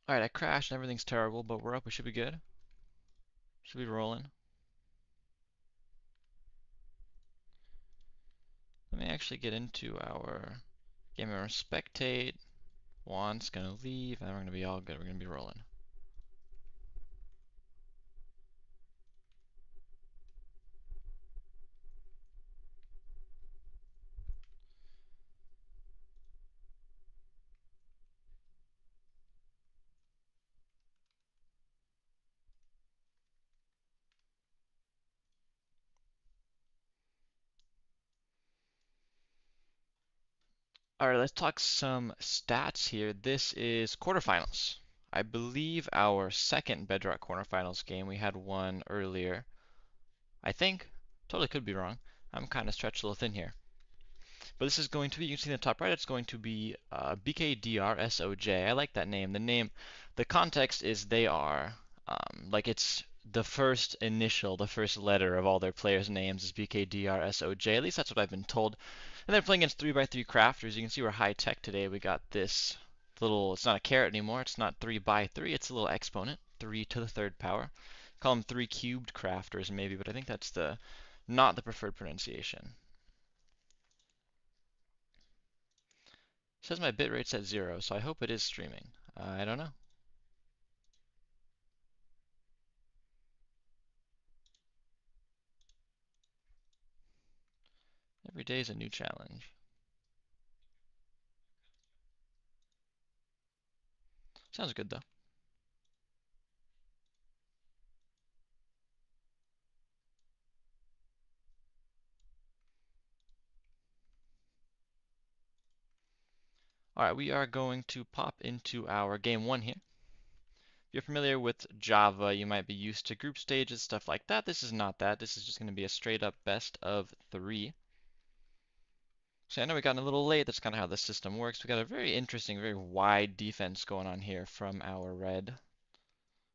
Alright, I crashed and everything's terrible, but we're up. We should be good. Should be rolling. Let me actually get into our game and spectate. Juan's gonna leave, and we're gonna be all good. We're gonna be rolling. Alright, let's talk some stats here. This is quarterfinals. I believe our second Bedrock quarterfinals game. We had one earlier. I think. Totally could be wrong. I'm kind of stretched a little thin here. But this is going to be, you can see in the top right, it's going to be Bkdrsoj. I like that name. The context is they are, like it's the first initial, the first letter of all their players' names is Bkdrsoj. At least that's what I've been told. And they're playing against 3x3 crafters. You can see we're high tech today. We got this little, it's not a caret anymore. It's not 3x3. It's a little exponent, 3 to the third power. Call them 3 cubed crafters maybe, but I think that's not the preferred pronunciation. It says my bit rate's at 0, so I hope it is streaming. I don't know. Every day is a new challenge. Sounds good though. Alright, we are going to pop into our game 1 here. If you're familiar with Java, you might be used to group stages, stuff like that. This is not that. This is just going to be a straight up best of 3. So I know we got a little late. That's kind of how the system works. We got a very interesting, very wide defense going on here from our red.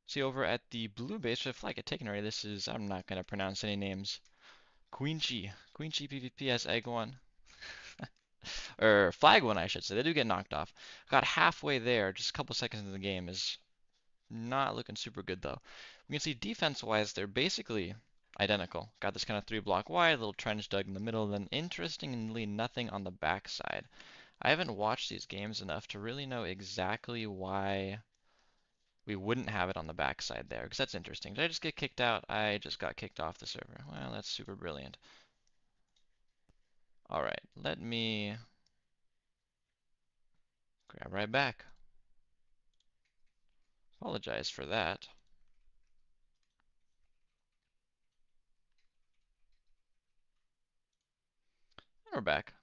See over at the blue base, for the flag get taken already. This is, I'm not going to pronounce any names. Queenchi PvP has egg 1. Or flag 1, I should say. They do get knocked off. Got halfway there, just a couple seconds into the game is not looking super good though. We can see defense-wise, they're basically identical. Got this kind of 3 block wide, little trench dug in the middle, and then interestingly nothing on the backside. I haven't watched these games enough to really know exactly why we wouldn't have it on the backside there, because that's interesting. Did I just get kicked out? I just got kicked off the server. Well, that's super brilliant. Alright, let me grab right back. Apologize for that. And we're back.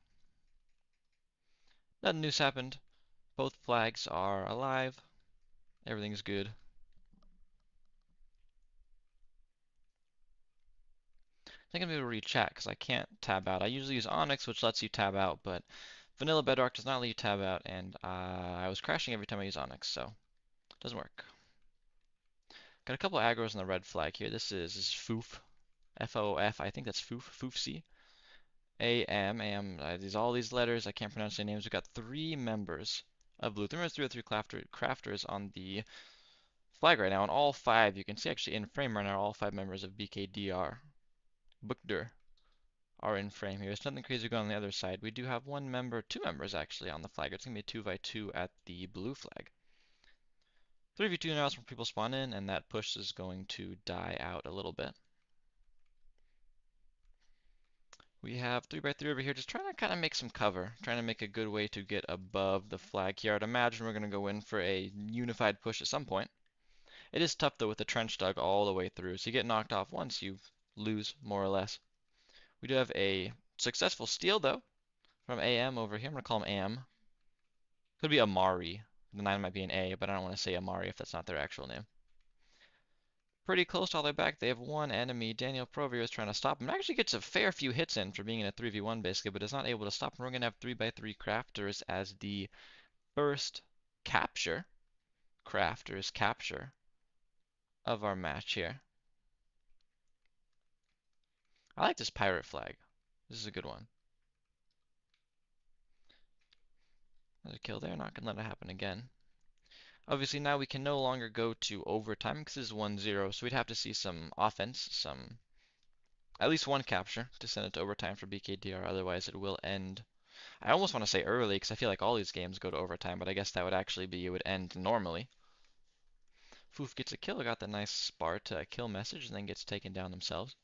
Nothing new's happened. Both flags are alive. Everything's good. I think I'm going to re-chat because I can't tab out. I usually use Onyx, which lets you tab out, but vanilla Bedrock does not let you tab out, and I was crashing every time I use Onyx, so it doesn't work. Got a couple aggros on the red flag here. This is Foof. F-O-F. I think that's Foof. Foofc. A-M. All these letters. I can't pronounce their names. We've got 3 members of blue. 3 members, 3 or 3 crafters on the flag right now, and all 5, you can see actually in frame right now, all 5 members of Bkdr. Bkdr are in frame here. There's nothing crazy going on the other side. We do have 1 member, 2 members actually on the flag. It's going to be a 2x2 at the blue flag. 3v2 now is when people spawn in, and that push is going to die out a little bit. We have 3x3 over here, just trying to kind of make some cover, trying to make a good way to get above the flag here. I'd imagine we're going to go in for a unified push at some point. It is tough though with the trench dug all the way through, so you get knocked off once, you lose more or less. We do have a successful steal though from AM over here. I'm going to call him AM. Could be Amari. The 9 might be an A, but I don't want to say Amari if that's not their actual name. Pretty close all the way back. They have 1 enemy. Daniel Provio is trying to stop him. Actually gets a fair few hits in for being in a 3v1 basically, but is not able to stop him. We're going to have 3x3 crafters as the first capture. Crafters capture of our match here. I like this pirate flag. This is a good one. There's a kill there. Not going to let it happen again. Obviously now we can no longer go to overtime because this is 1-0, so we'd have to see some offense, at least one capture to send it to overtime for BKDR, otherwise it will end. I almost want to say early because I feel like all these games go to overtime, but I guess that would actually be, it would end normally. Foof gets a kill, got the nice Sparta kill message, and then gets taken down themselves.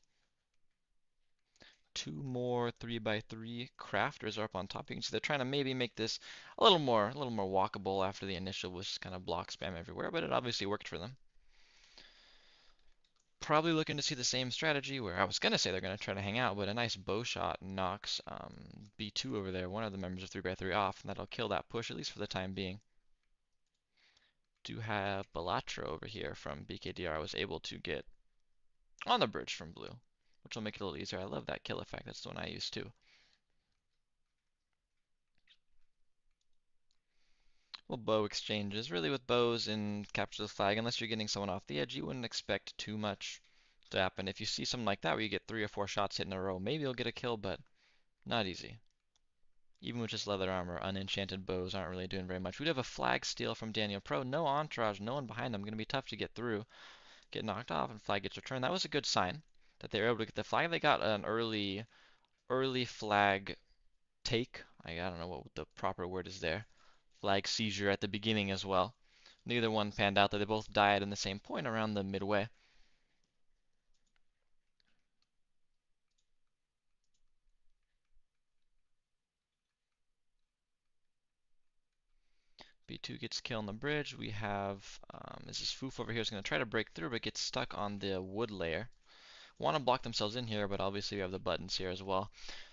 Two more 3x3 crafters are up on top. You can see they're trying to maybe make this a little more walkable after the initial was kind of block spam everywhere, but it obviously worked for them. Probably looking to see the same strategy where I was going to say they're going to try to hang out, but a nice bow shot knocks B2 over there, one of the members of 3x3 off, and that'll kill that push, at least for the time being. Do have Balatra over here from BKDR. I was able to get on the bridge from blue, which will make it a little easier. I love that kill effect. That's the one I use too. Well, bow exchanges. Really, with bows in Capture the Flag, unless you're getting someone off the edge, you wouldn't expect too much to happen. If you see something like that where you get 3 or 4 shots hit in a row, maybe you'll get a kill, but not easy. Even with just leather armor, unenchanted bows aren't really doing very much. We'd have a flag steal from Daniel Pro. No entourage, no one behind them. Going to be tough to get through. Get knocked off, and flag gets returned. That was a good sign that they were able to get the flag. They got an early flag take. I don't know what the proper word is there. Flag seizure at the beginning as well. Neither one panned out, though they both died in the same point around the midway. B2 gets killed on the bridge. We have, this is Foof over here is going to try to break through, but gets stuck on the wood layer. Want to block themselves in here, but obviously we have the buttons here as well.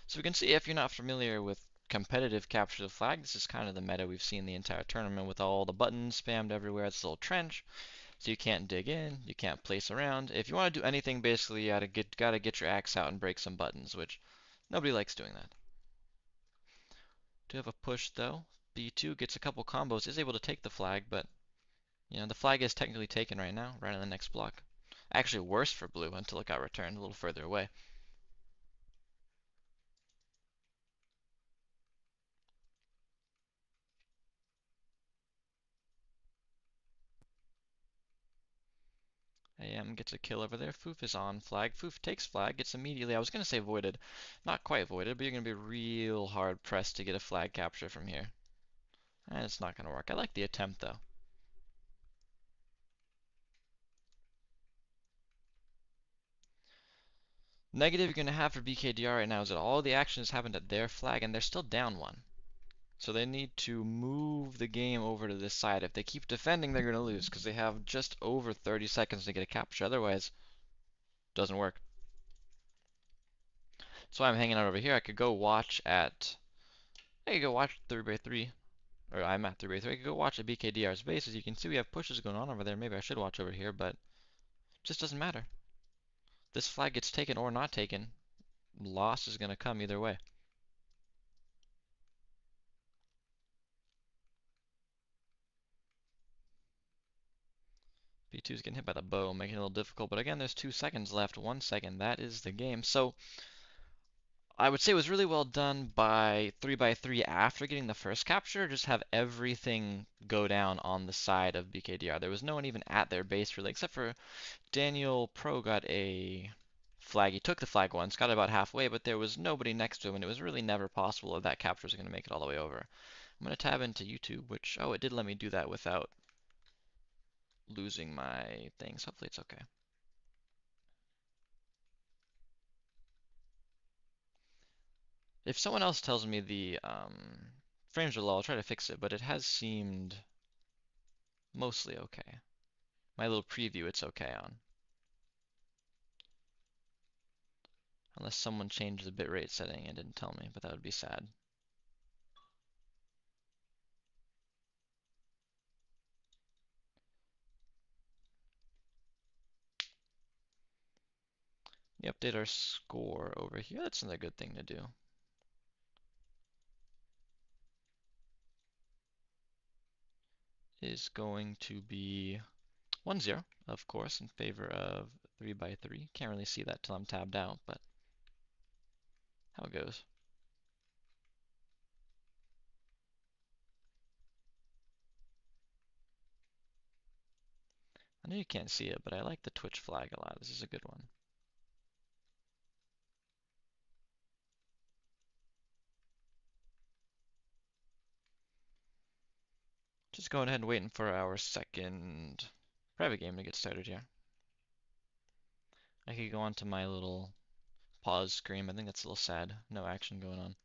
So we can see, if you're not familiar with competitive capture the flag, this is kind of the meta we've seen the entire tournament with all the buttons spammed everywhere. It's a little trench, so you can't dig in, you can't place around. If you want to do anything, basically you gotta get your axe out and break some buttons, which nobody likes doing that. Do have a push though. B2 gets a couple combos, is able to take the flag, but you know the flag is technically taken right now, right on the next block. Actually worse for blue until it got returned a little further away. AM gets a kill over there. Foof is on flag. Foof takes flag, gets immediately, I was going to say voided. Not quite voided, but you're going to be real hard pressed to get a flag capture from here. And it's not going to work. I like the attempt though. Negative you're going to have for BKDR right now is that all the action has happened at their flag and they're still down one. So they need to move the game over to this side. If they keep defending, they're going to lose because they have just over 30 seconds to get a capture. Otherwise, it doesn't work. So I'm hanging out over here. I could go watch 3x3, or I'm at 3x3. I could go watch at BKDR's base. As you can see, we have pushes going on over there. Maybe I should watch over here, but it just doesn't matter. This flag gets taken or not taken. Loss is going to come either way. B2 is getting hit by the bow, making it a little difficult. But again, there's 2 seconds left. 1 second. That is the game. So I would say it was really well done by 3x3 after getting the first capture. Just have everything go down on the side of BKDR. There was no one even at their base really, except for Daniel Pro got a flag. He took the flag once, got about halfway, but there was nobody next to him, and it was really never possible if that capture was going to make it all the way over. I'm going to tab into YouTube, which, oh, it did let me do that without losing my things. Hopefully it's okay. If someone else tells me the frames are low, I'll try to fix it, but it has seemed mostly okay. My little preview it's okay on. Unless someone changed the bitrate setting and didn't tell me, but that would be sad. We update our score over here. That's another good thing to do. Is going to be 1-0, of course, in favor of 3x3. Can't really see that till I'm tabbed out, but how it goes. I know you can't see it, but I like the Twitch flag a lot. This is a good one. Just going ahead and waiting for our second private game to get started here. I could go on to my little pause screen. I think that's a little sad. No action going on.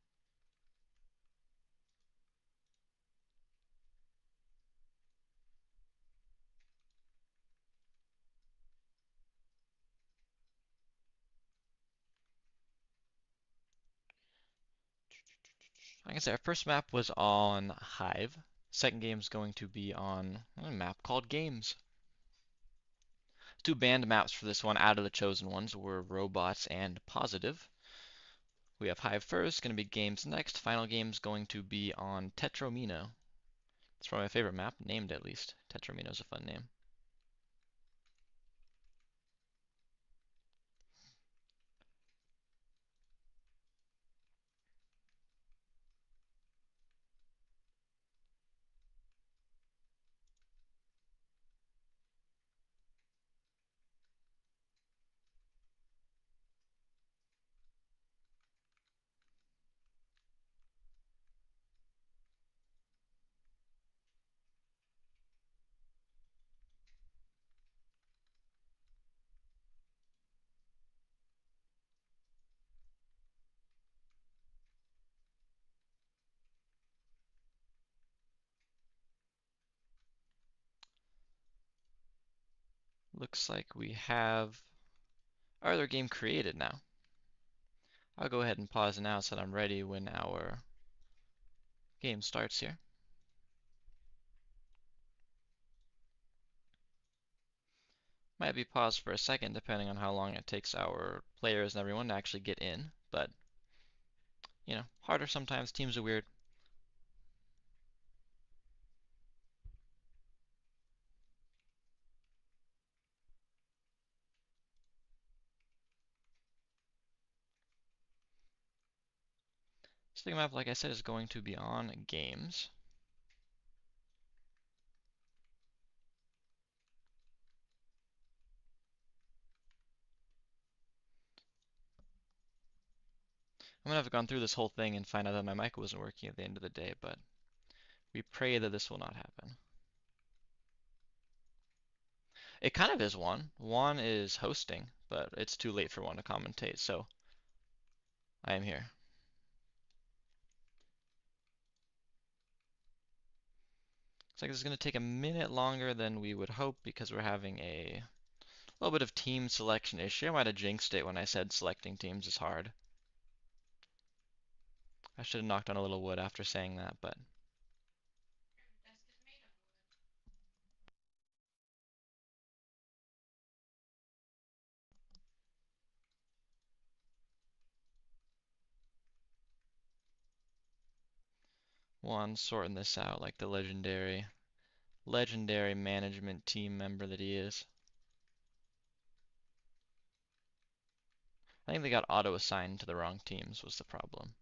Like I said, our first map was on Hive. Second game is going to be on a map called Games. Two banned maps for this one out of the chosen ones were Robots and Positive. We have Hive first, going to be Games next. Final game is going to be on Tetromino. It's probably my favorite map, named at least. Tetromino is a fun name. Looks like we have our other game created now. I'll go ahead and pause now so that I'm ready when our game starts here. Might be paused for a second depending on how long it takes our players and everyone to actually get in, but you know, harder sometimes, teams are weird. Second map, like I said, is going to be on Games. I'm gonna have gone through this whole thing and find out that my mic wasn't working at the end of the day, but we pray that this will not happen. It kind of is Juan. Juan is hosting, but it's too late for Juan to commentate, so I am here. Looks like this is going to take a minute longer than we would hope because we're having a little bit of team selection issue. I might have jinxed it when I said selecting teams is hard. I should have knocked on a little wood after saying that, but Juan sorting this out like the legendary management team member that he is. I think they got auto-assigned to the wrong teams was the problem.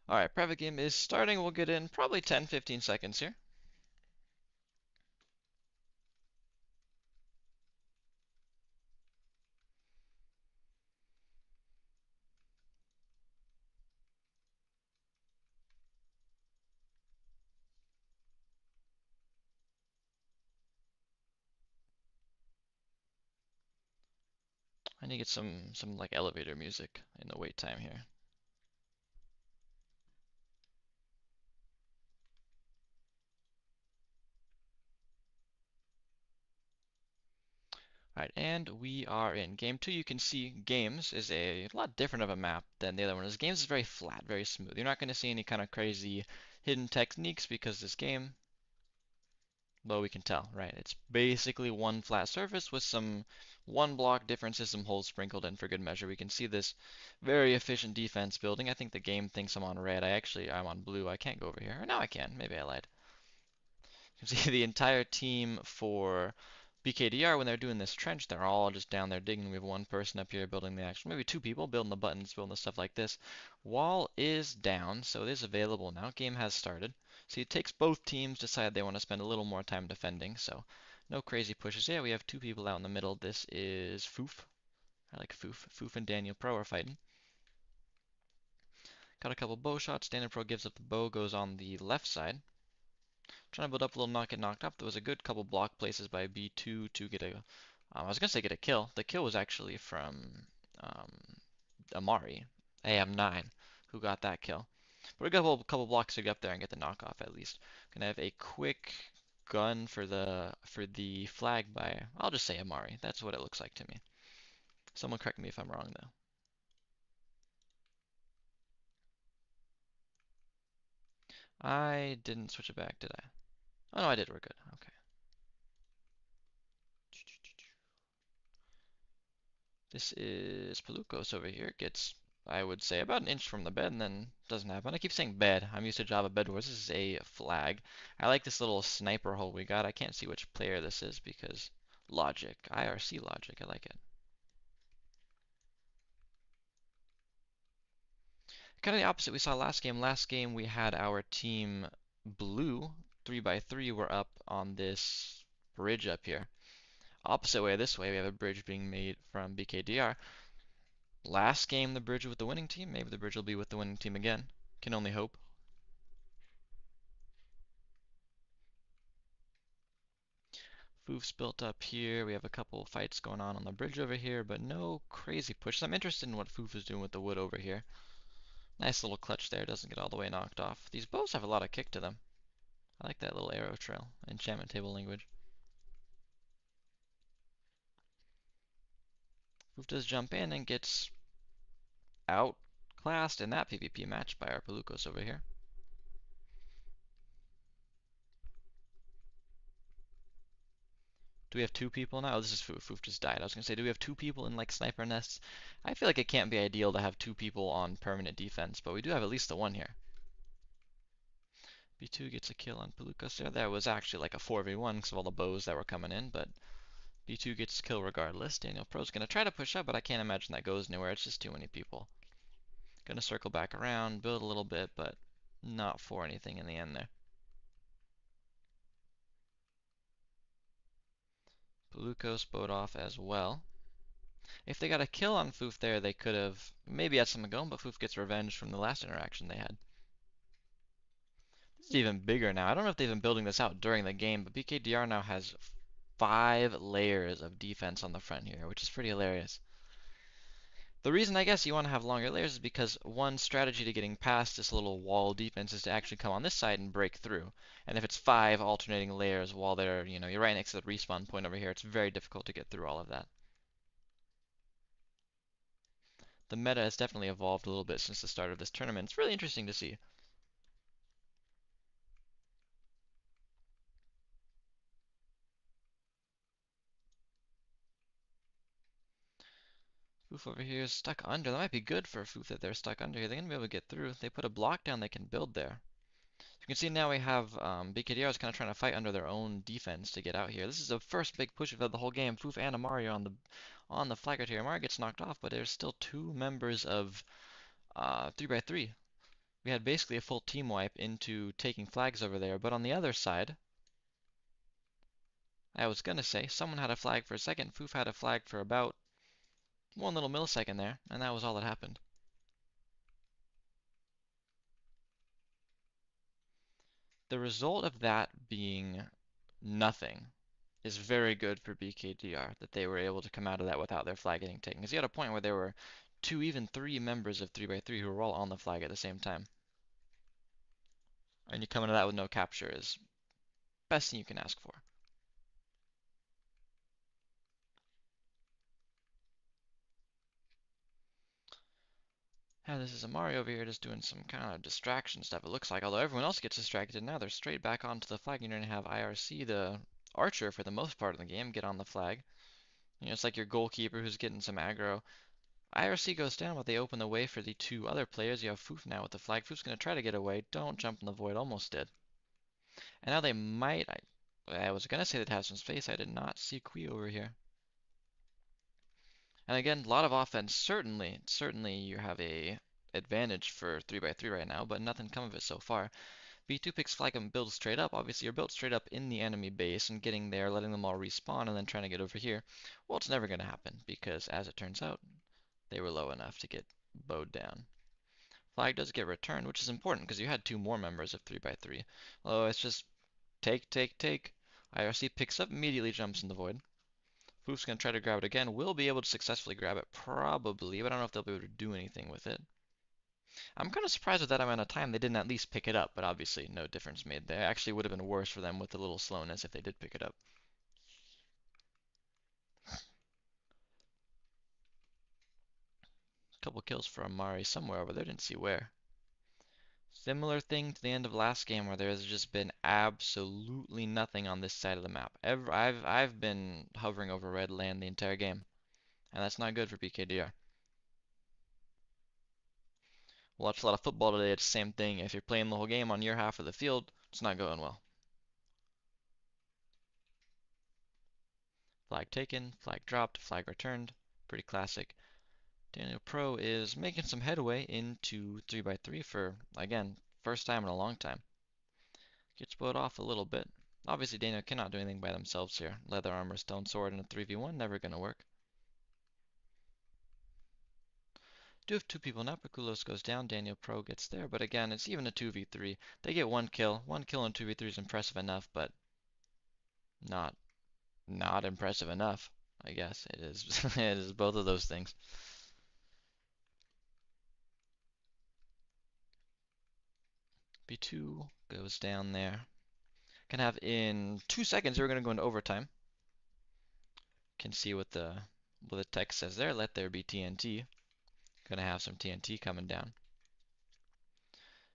Alright, private game is starting. We'll get in probably 10-15 seconds here. I need to get some like elevator music in the wait time here. Alright, and we are in game two. You can see Games is a lot different of a map than the other one is. Games is very flat, very smooth. You're not going to see any kind of crazy hidden techniques because this game Well, we can tell, right? It's basically one flat surface with some one block differences, some holes sprinkled in for good measure. We can see this very efficient defense building. I think the game thinks I'm on red. I'm on blue. I can't go over here. Or now I can. Maybe I lied. You can see the entire team for Bkdr when they're doing this trench, they're all just down there digging. We have one person up here building the actual, maybe two people building the buttons, building the stuff like this. Wall is down, so it is available now. Game has started. See, it takes both teams decide they want to spend a little more time defending, so no crazy pushes. Yeah, we have two people out in the middle. This is Foof. I like Foof. Foof and Daniel Pro are fighting. Got a couple bow shots. Daniel Pro gives up the bow, goes on the left side. Trying to build up a little, not get knocked up. There was a good couple block places by B2 to get a, I was gonna say get a kill. The kill was actually from um, Amari, AM9, who got that kill. But we got a couple blocks to get up there and get the knockoff at least. Gonna have a quick gun for the flag by, I'll just say Amari. That's what it looks like to me. Someone correct me if I'm wrong though. I didn't switch it back, did I? Oh no, I did. We're good. Okay. This is Pelucos over here. Gets, I would say, about an inch from the bed and then doesn't happen. I keep saying bed. I'm used to Java bed wars. This is a flag. I like this little sniper hole we got. I can't see which player this is because logic. IRC logic. I like it. Kind of the opposite we saw last game. Last game we had our team blue 3x3 were up on this bridge up here. Opposite way this way, we have a bridge being made from Bkdr. Last game, the bridge with the winning team. Maybe the bridge will be with the winning team again. Can only hope. Foof's built up here. We have a couple fights going on the bridge over here, but no crazy pushes. I'm interested in what Foof is doing with the wood over here. Nice little clutch there. Doesn't get all the way knocked off. These bows have a lot of kick to them. I like that little arrow trail. Enchantment table language. Foof does jump in and gets outclassed in that PvP match by our Pelucos over here. Do we have two people now? Oh, this is Foof. Foof just died. I was going to say, do we have two people in like sniper nests? I feel like it can't be ideal to have two people on permanent defense, but we do have at least the one here. B2 gets a kill on Pelucos there. That was actually like a 4v1 because of all the bows that were coming in, but B2 gets a kill regardless. Daniel Pro's going to try to push up, but I can't imagine that goes anywhere. It's just too many people. Going to circle back around, build a little bit, but not for anything in the end there. Pelucos bowed off as well. If they got a kill on Foof there, they could have maybe had something going, but Foof gets revenge from the last interaction they had. This is even bigger now. I don't know if they've been building this out during the game, but Bkdr now has 5 layers of defense on the front here, which is pretty hilarious. The reason I guess you want to have longer layers is because one strategy to getting past this little wall defense is to actually come on this side and break through. And if it's 5 alternating layers while they're, you're right next to the respawn point over here, it's very difficult to get through all of that. The meta has definitely evolved a little bit since the start of this tournament. It's really interesting to see. Foof over here is stuck under. That might be good for Foof that they're stuck under here. They're going to be able to get through. They put a block down they can build there. You can see now we have Bkdr is kind of trying to fight under their own defense to get out here. This is the first big push of the whole game. Foof and Amari on the flag right here. Amari gets knocked off, but there's still two members of 3x3. We had basically a full team wipe into taking flags over there, but on the other side, I was gonna say someone had a flag for a second. Foof had a flag for about one little millisecond there, and that was all that happened. The result of that being nothing is very good for Bkdr, that they were able to come out of that without their flag getting taken. Because you had a point where there were 2, even 3 members of 3x3 who were all on the flag at the same time. And you come into that with no capture is best thing you can ask for. Yeah, this is Amari over here just doing some kind of distraction stuff, it looks like. Although everyone else gets distracted now, they're straight back onto the flag. You're going to have IRC, the archer, for the most part of the game, get on the flag. You know, it's like your goalkeeper who's getting some aggro. IRC goes down, but they open the way for the two other players. You have Foof now with the flag. Foof's going to try to get away. Don't jump in the void. Almost did. And now they might. I was going to say they'd have some space. I did not see Kui over here. And again, a lot of offense. Certainly you have a advantage for 3x3 right now, but nothing come of it so far. B2 picks flag and builds straight up. Obviously, you're built straight up in the enemy base and getting there, letting them all respawn, and then trying to get over here. Well, it's never going to happen because, as it turns out, they were low enough to get bowed down. Flag does get returned, which is important because you had two more members of 3x3. Oh, it's just take. IRC picks up, immediately jumps in the void. Foof's going to try to grab it again. Will be able to successfully grab it, probably, but I don't know if they'll be able to do anything with it. I'm kind of surprised with that amount of time they didn't at least pick it up, but obviously no difference made there. Actually would have been worse for them with a little slowness if they did pick it up. Couple kills for Amari somewhere over there, didn't see where. Similar thing to the end of last game where there's just been absolutely nothing on this side of the map. I've been hovering over red land the entire game, and that's not good for Bkdr. Watched a lot of football today, it's the same thing. If you're playing the whole game on your half of the field, it's not going well. Flag taken, flag dropped, flag returned. Pretty classic. Daniel Pro is making some headway into 3x3 for, again, first time in a long time. Gets bowed off a little bit. Obviously, Daniel cannot do anything by themselves here. Leather armor, stone sword, and a 3v1, never gonna work. Do have two people now. Perkulos goes down, Daniel Pro gets there, but again, it's even a 2v3. They get one kill. One kill in 2v3 is impressive enough, but not impressive enough, I guess. It is it is both of those things. B2 goes down there. Can have in 2 seconds we're gonna go into overtime. Can see what the text says there. Let there be TNT. Gonna have some TNT coming down.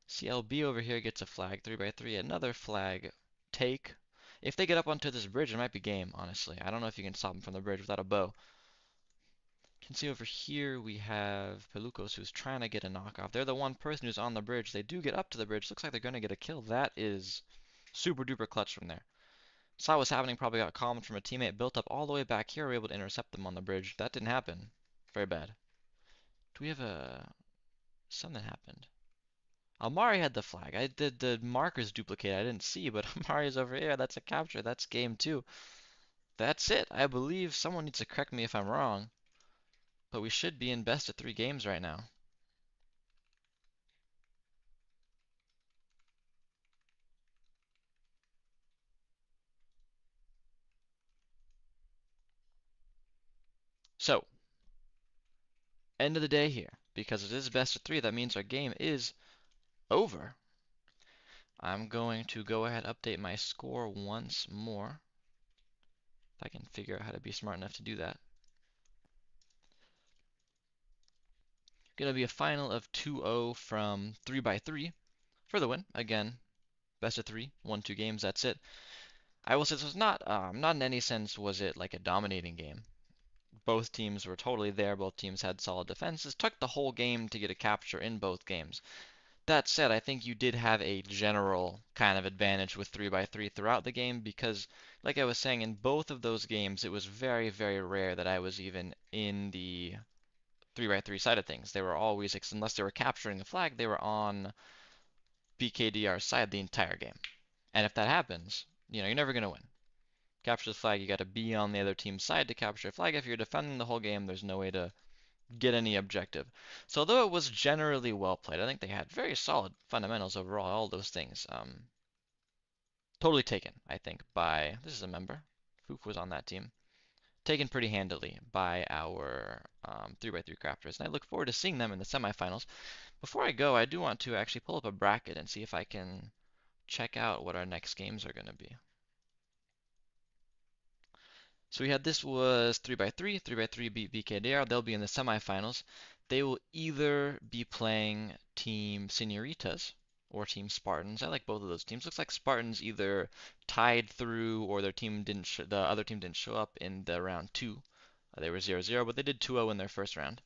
CLB over here gets a flag, 3x3, another flag take. If they get up onto this bridge, it might be game, honestly. I don't know if you can stop them from the bridge without a bow. Can see over here we have Pelucos who's trying to get a knockoff. They're the one person who's on the bridge. They do get up to the bridge. Looks like they're going to get a kill. That is super duper clutch from there. Saw what's happening, probably got calmed from a teammate, built up all the way back here, were able to intercept them on the bridge. That didn't happen. Very bad. Do we have a... Something happened. Amari had the flag. I did the markers duplicate. I didn't see, but Amari's over here. That's a capture. That's game 2. That's it. I believe someone needs to correct me if I'm wrong. But we should be in best of 3 games right now. So, end of the day here. Because it is best of 3, that means our game is over. I'm going to go ahead and update my score once more. If I can figure out how to be smart enough to do that. Going to be a final of 2-0 from 3x3 for the win. Again, best of 3, won 2 games, that's it. I will say this was not in any sense was it like a dominating game. Both teams were totally there. Both teams had solid defenses. Took the whole game to get a capture in both games. That said, I think you did have a general kind of advantage with 3x3 throughout the game because, like I was saying, in both of those games, it was very, very rare that I was even in the 3x3 side of things. They were always, unless they were capturing the flag, they were on Bkdr's side the entire game. And if that happens, you're never going to win. Capture the flag, you got to be on the other team's side to capture a flag. If you're defending the whole game, there's no way to get any objective. So although it was generally well played, I think they had very solid fundamentals overall, all those things. Totally taken, I think, by, this is a member, Foof was on that team, taken pretty handily by our 3x3 crafters, and I look forward to seeing them in the semifinals. Before I go, I do want to actually pull up a bracket and see if I can check out what our next games are going to be. So we had this was 3x3, 3x3 beat Bkdr. They'll be in the semifinals. they will either be playing Team Senoritas or Team Spartans. I like both of those teams. Looks like Spartans either tied through or the other team didn't show up in the round two. They were 0-0, but they did 2-0 in their first round.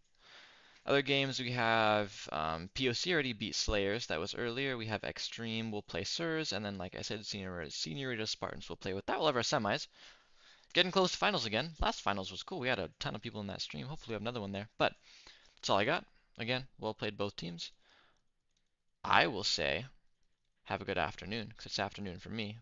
Other games we have POC already beat Slayers. That was earlier. We have Extreme will play Sirs, and then like I said, Senorita Spartans will play with that. We'll have our semis. Getting close to finals again. Last finals was cool. We had a ton of people in that stream. Hopefully we have another one there. But that's all I got. Again, well played both teams. I will say have a good afternoon, because it's afternoon for me.